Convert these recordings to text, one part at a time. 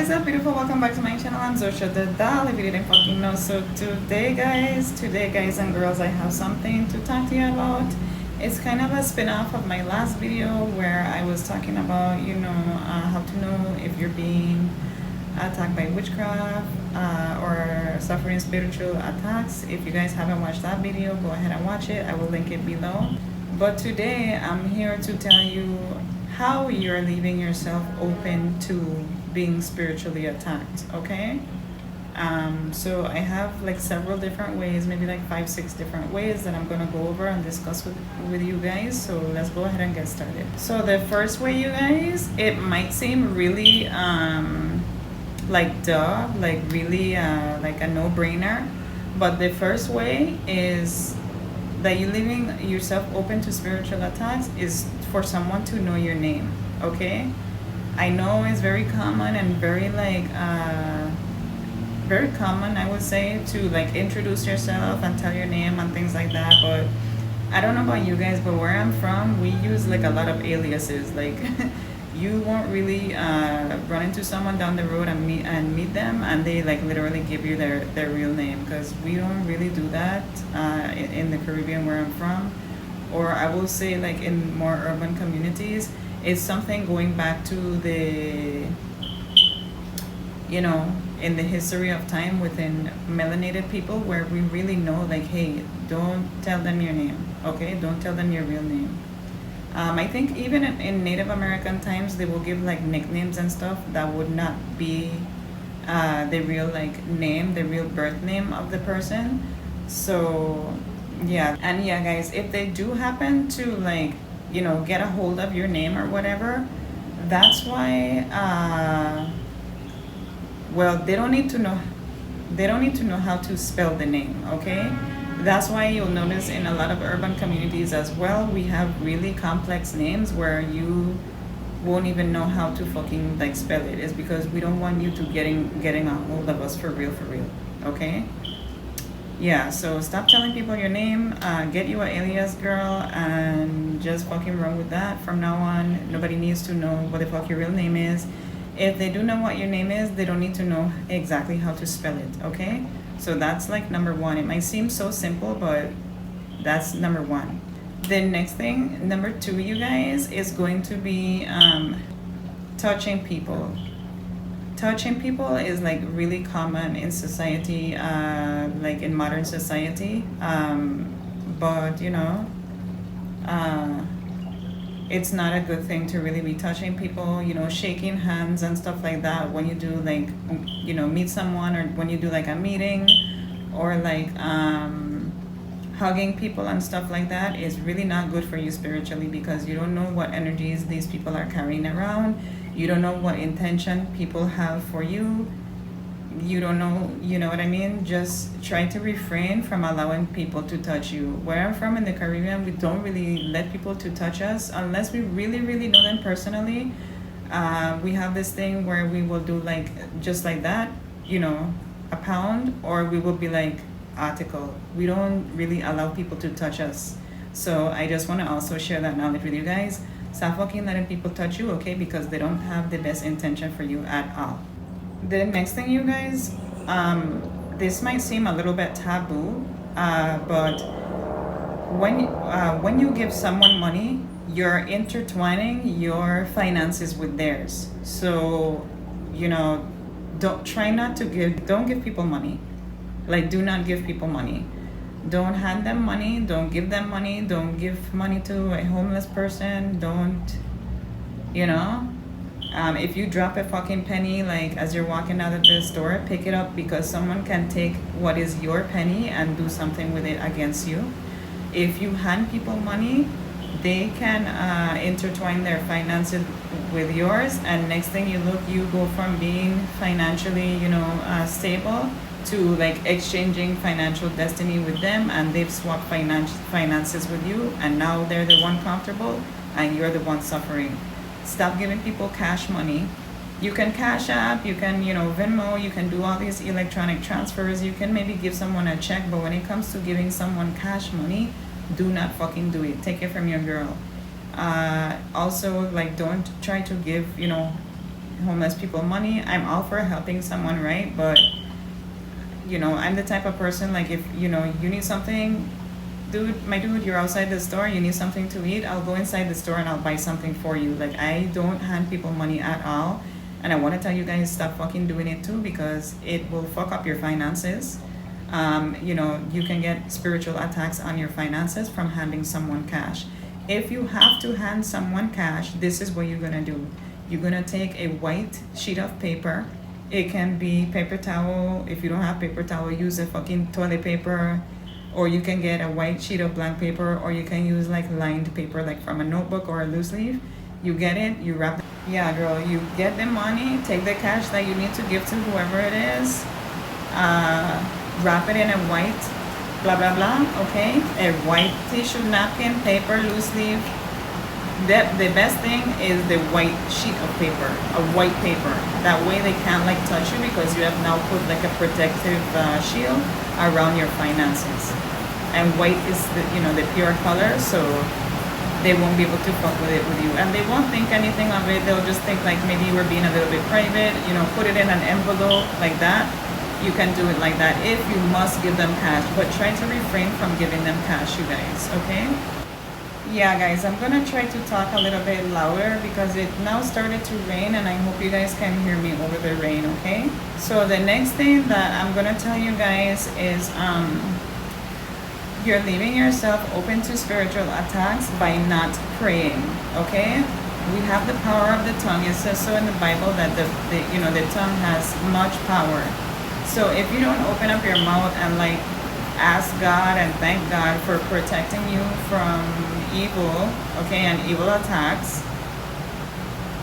What's up, beautiful? Welcome back to my channel. I'm Zosha the doll, if you didn't fucking know. So today guys and girls, I have something to talk to you about. It's kind of a spin-off of my last video where I was talking about, how to know if you're being attacked by witchcraft or suffering spiritual attacks. If you guys haven't watched that video, go ahead and watch it. I will link it below. But today I'm here to tell you how you're leaving yourself open to being spiritually attacked. Okay, so I have like several different ways, maybe like 5-6 different ways that I'm gonna go over and discuss with you guys. So let's go ahead and get started. So the first way, you guys, it might seem really like duh, like really like a no-brainer, but the first way is that you're leaving yourself open to spiritual attacks is for someone to know your name. Okay, I know it's very common and very like very common, I would say, to like introduce yourself and tell your name and things like that, but I don't know about you guys, but where I'm from, we use like a lot of aliases. Like you won't really run into someone down the road and meet them and they like literally give you their real name, because we don't really do that in the Caribbean where I'm from, or I will say like in more urban communities. It's something going back to the, in the history of time within melanated people, where we really know like, hey, don't tell them your name. Okay, don't tell them your real name. I think even in Native American times, they will give like nicknames and stuff that would not be the real like name, the real birth name of the person. So yeah, and yeah guys, if they do happen to like, get a hold of your name or whatever, that's why well, they don't need to know how to spell the name. Okay, that's why you'll notice in a lot of urban communities as well, we have really complex names where you won't even know how to fucking like spell it. It's because we don't want you to getting a hold of us for real. Okay, yeah, so stop telling people your name. Get you an alias, girl, and just fucking run with that. From now on, nobody needs to know what the fuck your real name is. If they do know what your name is, they don't need to know exactly how to spell it. Okay, so that's like number one. It might seem so simple, but that's number one. The next thing, number two, you guys, is going to be touching people. Touching people is like really common in society, like in modern society, but it's not a good thing to really be touching people, shaking hands and stuff like that when you do like, meet someone, or when you do like a meeting, or like hugging people and stuff like that is really not good for you spiritually, because you don't know what energies these people are carrying around. You don't know what intention people have for you. You don't know, you know what I mean? Just try to refrain from allowing people to touch you. Where I'm from in the Caribbean, we don't really let people to touch us unless we really know them personally. We have this thing where we will do like, just like that, a pound, or we will be like article. We don't really allow people to touch us. So I just want to also share that knowledge with you guys. Stop fucking letting people touch you, okay? Because they don't have the best intention for you at all. The next thing, you guys, this might seem a little bit taboo, but when you give someone money, you're intertwining your finances with theirs. So, don't give people money. Like, do not give people money. Don't hand them money. Don't give them money. Don't give money to a homeless person. Don't, if you drop a fucking penny, like as you're walking out of the store, pick it up, because someone can take what is your penny and do something with it against you. If you hand people money, they can intertwine their finances with yours, and next thing you go from being financially, stable, to like exchanging financial destiny with them, and they've swapped finances with you, and now they're the one comfortable and you're the one suffering. Stop giving people cash money. You can Cash App, you can Venmo, you can do all these electronic transfers, you can maybe give someone a check, but when it comes to giving someone cash money, do not fucking do it. Take it from your girl. Also, like, don't try to give homeless people money. I'm all for helping someone, right? But you know, I'm the type of person, like, if you know you need something, dude, you're outside the store, you need something to eat, I'll go inside the store and I'll buy something for you. Like, I don't hand people money at all. And I want to tell you guys, stop fucking doing it too, because it will fuck up your finances. You know, you can get spiritual attacks on your finances from handing someone cash. If you have to hand someone cash, this is what you're gonna do. You're gonna take a white sheet of paper. It can be paper towel. If you don't have paper towel, use a fucking toilet paper, or you can get a white sheet of blank paper, or you can use like lined paper, like from a notebook or a loose leaf. You get it, you wrap it. Yeah, girl, you get the money, take the cash that you need to give to whoever it is, wrap it in a white blah blah blah, okay? A white tissue, napkin, paper, loose leaf. The best thing is the white sheet of paper, a white paper. That way they can't like touch you, because you have now put like a protective shield around your finances. And white is the pure color, so they won't be able to fuck with it with you, and they won't think anything of it. They'll just think like maybe you were being a little bit private. Put it in an envelope like that. You can do it like that if you must give them cash, but try to refrain from giving them cash, you guys, okay? Yeah, guys, I'm gonna try to talk a little bit louder because it now started to rain, and I hope you guys can hear me over the rain, okay? So the next thing that I'm gonna tell you guys is you're leaving yourself open to spiritual attacks by not praying, okay? We have the power of the tongue. It says so in the Bible that the tongue has much power. So if you don't open up your mouth and like ask God and thank God for protecting you from evil, okay, and evil attacks,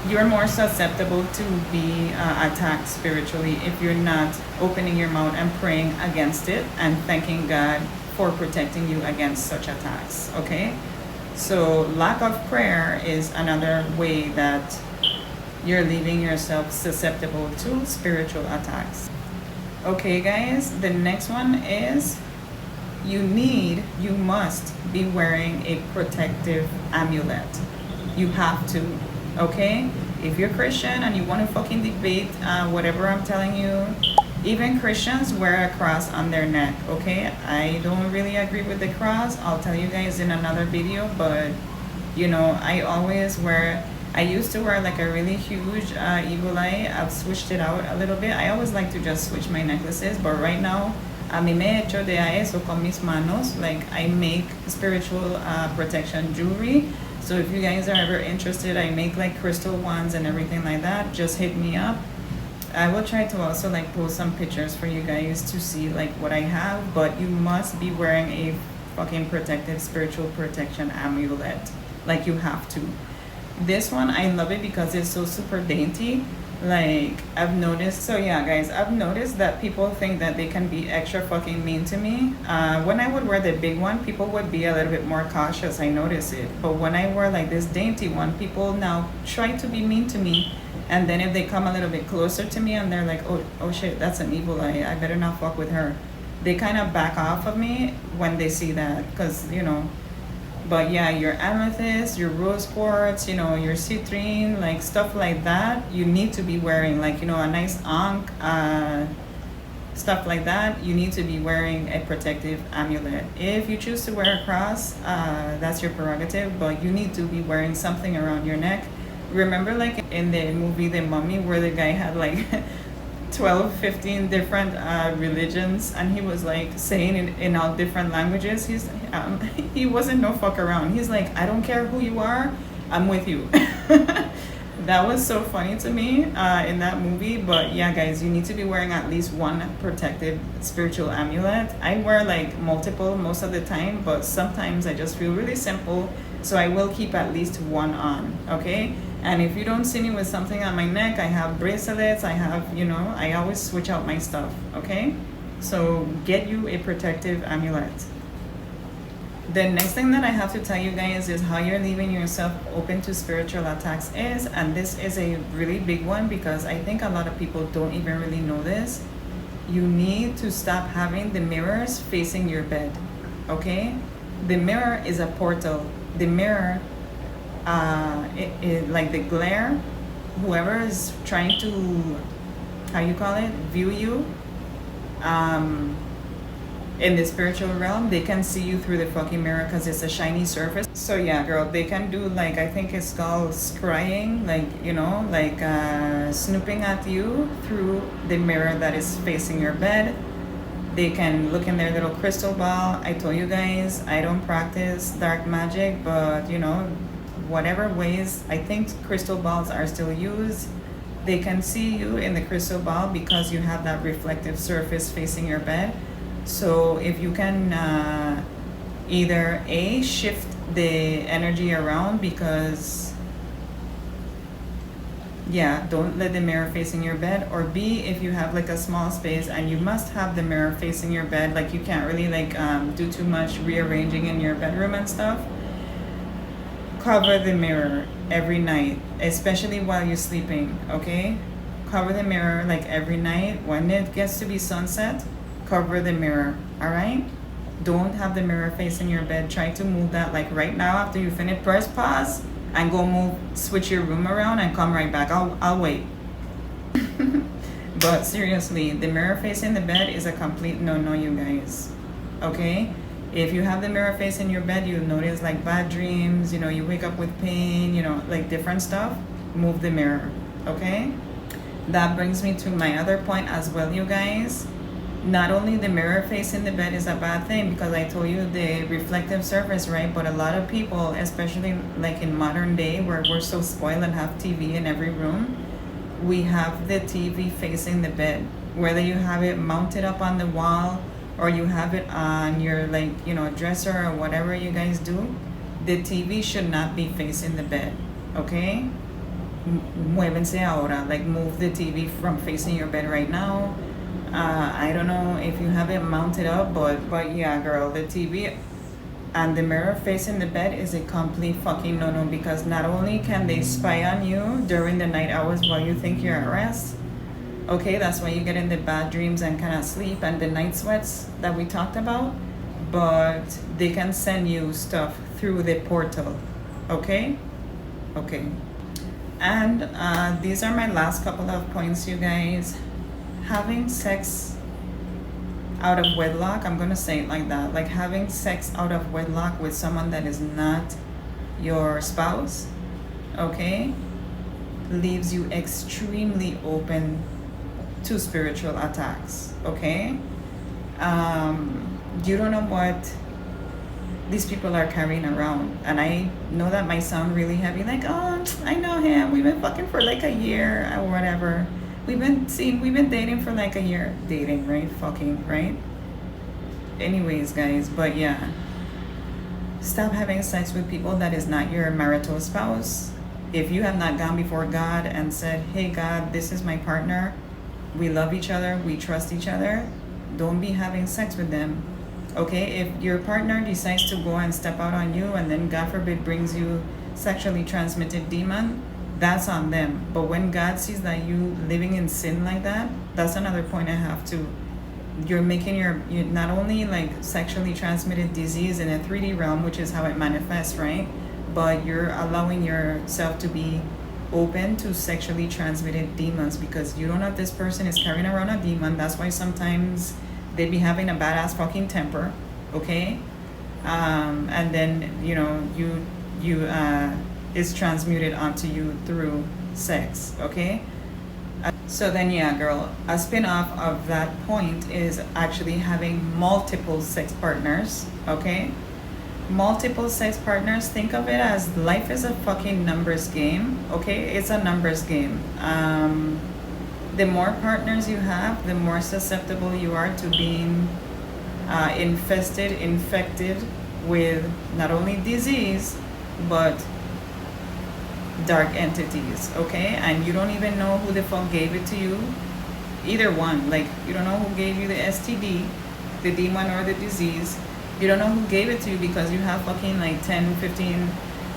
you're more susceptible to be attacked spiritually if you're not opening your mouth and praying against it and thanking God for protecting you against such attacks, okay? So lack of prayer is another way that you're leaving yourself susceptible to spiritual attacks. Okay, guys, the next one is you must be wearing a protective amulet. You have to, okay? If you're Christian and you want to fucking debate whatever I'm telling you, even Christians wear a cross on their neck, okay? I don't really agree with the cross. I'll tell you guys in another video, but I used to wear like a really huge eagle eye. I've switched it out a little bit. I always like to just switch my necklaces, but right now, a mí me he hecho de eso con mis manos. Like, I make spiritual protection jewelry. So if you guys are ever interested, I make like crystal ones and everything like that. Just hit me up. I will try to also like post some pictures for you guys to see like what I have, but you must be wearing a fucking protective spiritual protection amulet. Like, you have to. This one, I love it because it's so super dainty. Like, I've noticed, so yeah guys, I've noticed that people think that they can be extra fucking mean to me. When I would wear the big one, people would be a little bit more cautious. I notice it. But when I wear like this dainty one, people now try to be mean to me. And then if they come a little bit closer to me and they're like, oh shit, that's an evil eye, I better not fuck with her, they kind of back off of me when they see that, because but yeah, your amethyst, your rose quartz, your citrine, like stuff like that, you need to be wearing, like, a nice ankh, stuff like that. You need to be wearing a protective amulet. If you choose to wear a cross, that's your prerogative, but you need to be wearing something around your neck. Remember, like in the movie The Mummy, where the guy had like 12, 15 different religions, and he was like saying in all different languages. He wasn't no fuck around. He's like, I don't care who you are, I'm with you. That was so funny to me in that movie. But yeah, guys, you need to be wearing at least one protective spiritual amulet. I wear like multiple most of the time, but sometimes I just feel really simple, so I will keep at least one on, okay? And if you don't see me with something on my neck, I have bracelets, I have, I always switch out my stuff, okay? So get you a protective amulet. The next thing that I have to tell you guys is how you're leaving yourself open to spiritual attacks is, and this is a really big one because I think a lot of people don't even really know this. You need to stop having the mirrors facing your bed, okay? The mirror is a portal. The mirror, like the glare whoever is trying to, how you call it, view you, um, in the spiritual realm, they can see you through the fucking mirror because it's a shiny surface. So yeah, girl, they can do like, I think it's called scrying, like, you know, like snooping at you through the mirror that is facing your bed. They can look in their little crystal ball. I told you guys, I don't practice dark magic, but you know, whatever ways, I think crystal balls are still used. They can see you in the crystal ball because you have that reflective surface facing your bed. So if you can either A, shift the energy around, because yeah, don't let the mirror facing your bed, or B, if you have like a small space and you must have the mirror facing your bed, like you can't really like do too much rearranging in your bedroom and stuff, cover the mirror every night, especially while you're sleeping. Okay, cover the mirror like every night. When it gets to be sunset, cover the mirror. All right, don't have the mirror facing your bed. Try to move that like right now. After you finish, press pause and go move, switch your room around and come right back. I'll wait. But seriously, the mirror facing the bed is a complete no-no, you guys. Okay, if you have the mirror facing your bed, you'll notice like bad dreams, you know, you wake up with pain, you know, like different stuff. Move the mirror. Okay, that brings me to my other point as well, you guys. Not only the mirror facing the bed is a bad thing, because I told you the reflective surface, right? But a lot of people, especially like in modern day where we're so spoiled and have TV in every room, we have the TV facing the bed. Whether you have it mounted up on the wall or you have it on your, like, you know, dresser or whatever you guys do, the TV should not be facing the bed. Okay, muévense ahora, like move the TV from facing your bed right now. I don't know if you have it mounted up, but yeah, girl, the TV and the mirror facing the bed is a complete fucking no-no, because not only can they spy on you during the night hours while you think you're at rest. Okay, that's why you get in the bad dreams and cannot sleep and the night sweats that we talked about, but they can send you stuff through the portal. Okay, and these are my last couple of points, you guys. Having sex out of wedlock, I'm gonna say it like that, like having sex out of wedlock with someone that is not your spouse, okay, leaves you extremely open to spiritual attacks. Okay, you don't know what these people are carrying around, and I know that might sound really heavy, like, oh, I know him, we've been fucking for like a year or whatever. We've been dating for like a year. Dating, right? Fucking, right? Anyways, guys, but yeah. Stop having sex with people that is not your marital spouse. If you have not gone before God and said, hey, God, this is my partner. We love each other. We trust each other. Don't be having sex with them. Okay? If your partner decides to go and step out on you and then, God forbid, brings you sexually transmitted demon, that's on them. But when God sees that you living in sin like that, that's another point I have to. You're making you're not only like sexually transmitted disease in a 3D realm, which is how it manifests, right? But you're allowing yourself to be open to sexually transmitted demons, because you don't know if this person is carrying around a demon. That's why sometimes they be having a badass fucking temper, okay? And then, you know, you is transmuted onto you through sex. Okay, so then yeah, girl, a spin-off of that point is actually having multiple sex partners. Okay, multiple sex partners, think of it as life is a fucking numbers game. Okay, it's a numbers game. The more partners you have, the more susceptible you are to being infected with not only disease but dark entities. Okay, and you don't even know who the fuck gave it to you. Either one, like, you don't know who gave you the STD, the demon, or the disease. You don't know who gave it to you, because you have fucking like 10, 15,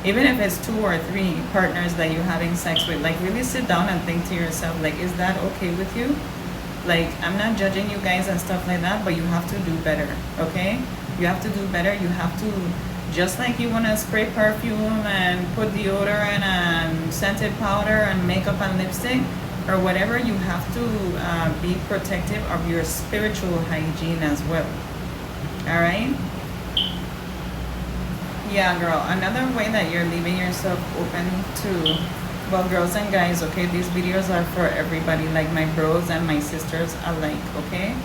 even if it's 2 or 3 partners that you're having sex with. Like, really sit down and think to yourself, like, is that okay with you? Like, I'm not judging you guys and stuff like that, but you have to do better. Okay, you have to do better. You have to Just like you want to spray perfume and put deodorant and scented powder and makeup and lipstick or whatever, you have to be protective of your spiritual hygiene as well. All right? Yeah, girl. Another way that you're leaving yourself open to, well, girls and guys, okay, these videos are for everybody, like my bros and my sisters alike, okay?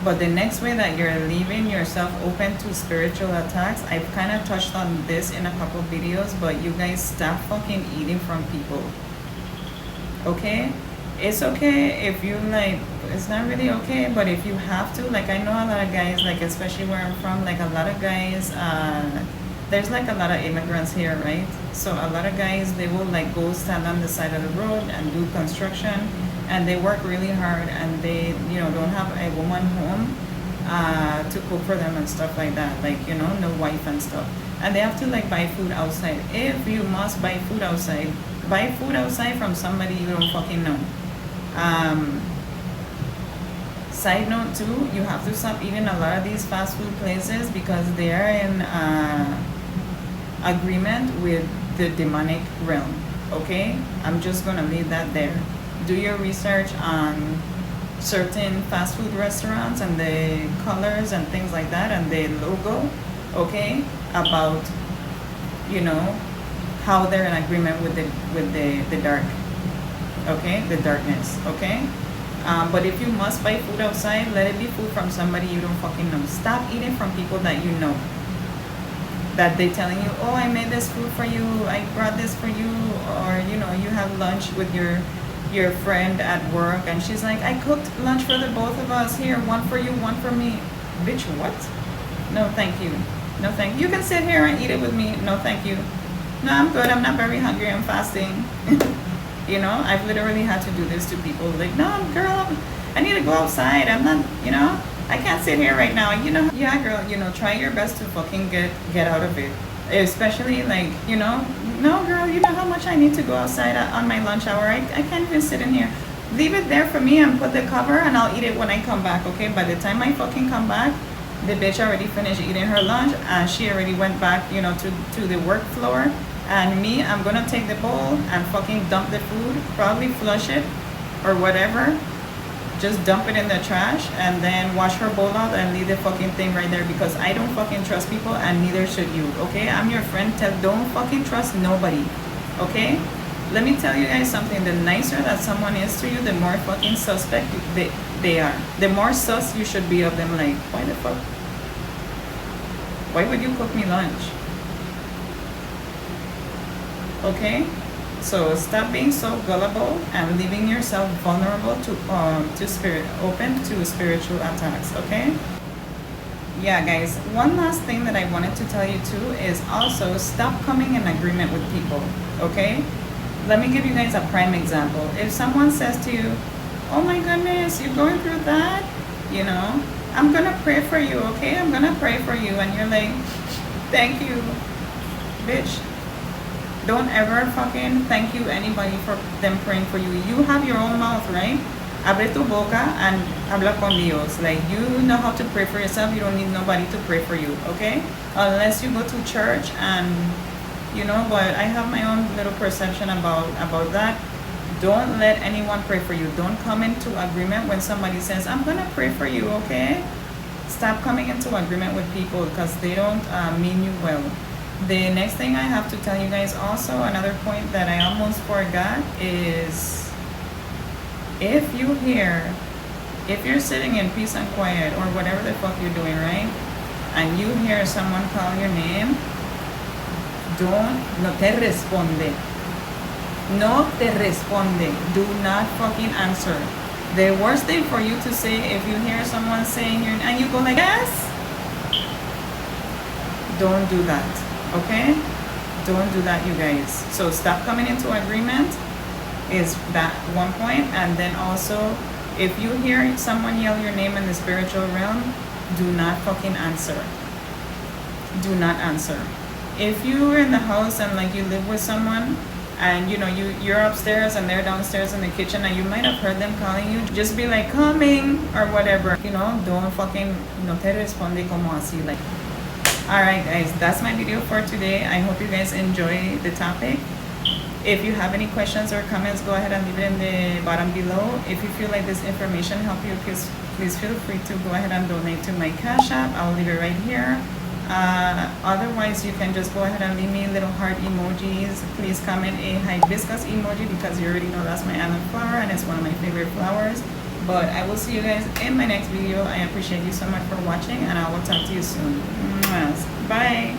But the next way that you're leaving yourself open to spiritual attacks, I've kind of touched on this in a couple videos, but you guys stop fucking eating from people. Okay? It's okay if you like, it's not really okay, but if you have to, like I know a lot of guys, like especially where I'm from, like a lot of guys, there's like a lot of immigrants here, right? So a lot of guys, they will like go stand on the side of the road and do construction, and they work really hard, and they, you know, don't have a woman home to cook for them and stuff like that, like, you know, no wife and stuff, and they have to like buy food outside. If you must buy food outside from somebody you don't fucking know. Side note too, you have to stop eating a lot of these fast food places because they are in agreement with the demonic realm. Okay, I'm just gonna leave that there. Do your research on certain fast food restaurants and the colors and things like that and the logo, okay, about, you know, how they're in agreement with the dark, okay, the darkness, okay. But if you must buy food outside, let it be food from somebody you don't fucking know. Stop eating from people that you know, that they telling you, oh, I made this food for you, I brought this for you, or you know, you have lunch with your friend at work and she's like, I cooked lunch for the both of us, here, one for you, one for me. Bitch, what? No thank you. No thank you. You can sit here and eat it with me. No thank you. No, I'm good, I'm not very hungry, I'm fasting. You know, I've literally had to do this to people, like, no girl, I need to go outside, I'm not, you know, I can't sit here right now, you know. Yeah girl, you know, try your best to fucking get out of it, especially like, you know, no girl, you know how much I need to go outside on my lunch hour, I can't even sit in here. Leave it there for me and put the cover and I'll eat it when I come back, okay? By the time I fucking come back, the bitch already finished eating her lunch and she already went back, you know, to the work floor. And me, I'm gonna take the bowl and fucking dump the food, probably flush it or whatever, just dump it in the trash and then wash her bowl out and leave the fucking thing right there, because I don't fucking trust people and neither should you, okay? I'm your friend, don't fucking trust nobody, okay? Let me tell you guys something, the nicer that someone is to you, the more fucking suspect they are. The more sus you should be of them, like, why the fuck? Why would you cook me lunch? Okay, so stop being so gullible and leaving yourself vulnerable to spiritual attacks. Okay. Yeah, guys. One last thing that I wanted to tell you too is also stop coming in agreement with people. Okay. Let me give you guys a prime example. If someone says to you, "Oh my goodness, you're going through that," you know, I'm gonna pray for you. Okay, I'm gonna pray for you, and you're like, "Thank you, bitch." Don't ever fucking thank you anybody for them praying for you. You have your own mouth, right? Abre tu boca and habla con Dios. Like, you know how to pray for yourself. You don't need nobody to pray for you, okay? Unless you go to church and, you know, but I have my own little perception about that. Don't let anyone pray for you. Don't come into agreement when somebody says, I'm gonna pray for you, okay? Stop coming into agreement with people because they don't mean you well. The next thing I have to tell you guys also, another point that I almost forgot is, if you're sitting in peace and quiet or whatever the fuck you're doing, right? And you hear someone call your name, no te responde. No te responde. Do not fucking answer. The worst thing for you to say, if you hear someone saying your name and you go like, yes, don't do that. Okay, don't do that, you guys. So stop coming into agreement is that one point. And then also, if you hear someone yell your name in the spiritual realm, do not fucking answer. Do not answer. If you're in the house and like you live with someone and you know you're upstairs and they're downstairs in the kitchen and you might have heard them calling you, just be like, coming or whatever, you know. Don't fucking, no te responde como así, like, Alright guys, that's my video for today. I hope you guys enjoy the topic. If you have any questions or comments, go ahead and leave it in the bottom below. If you feel like this information helped you, please feel free to go ahead and donate to my Cash App. I'll leave it right here. Otherwise, you can just go ahead and leave me little heart emojis. Please comment a hibiscus emoji because you already know that's my island flower and it's one of my favorite flowers. But I will see you guys in my next video. I appreciate you so much for watching and I will talk to you soon. Bye.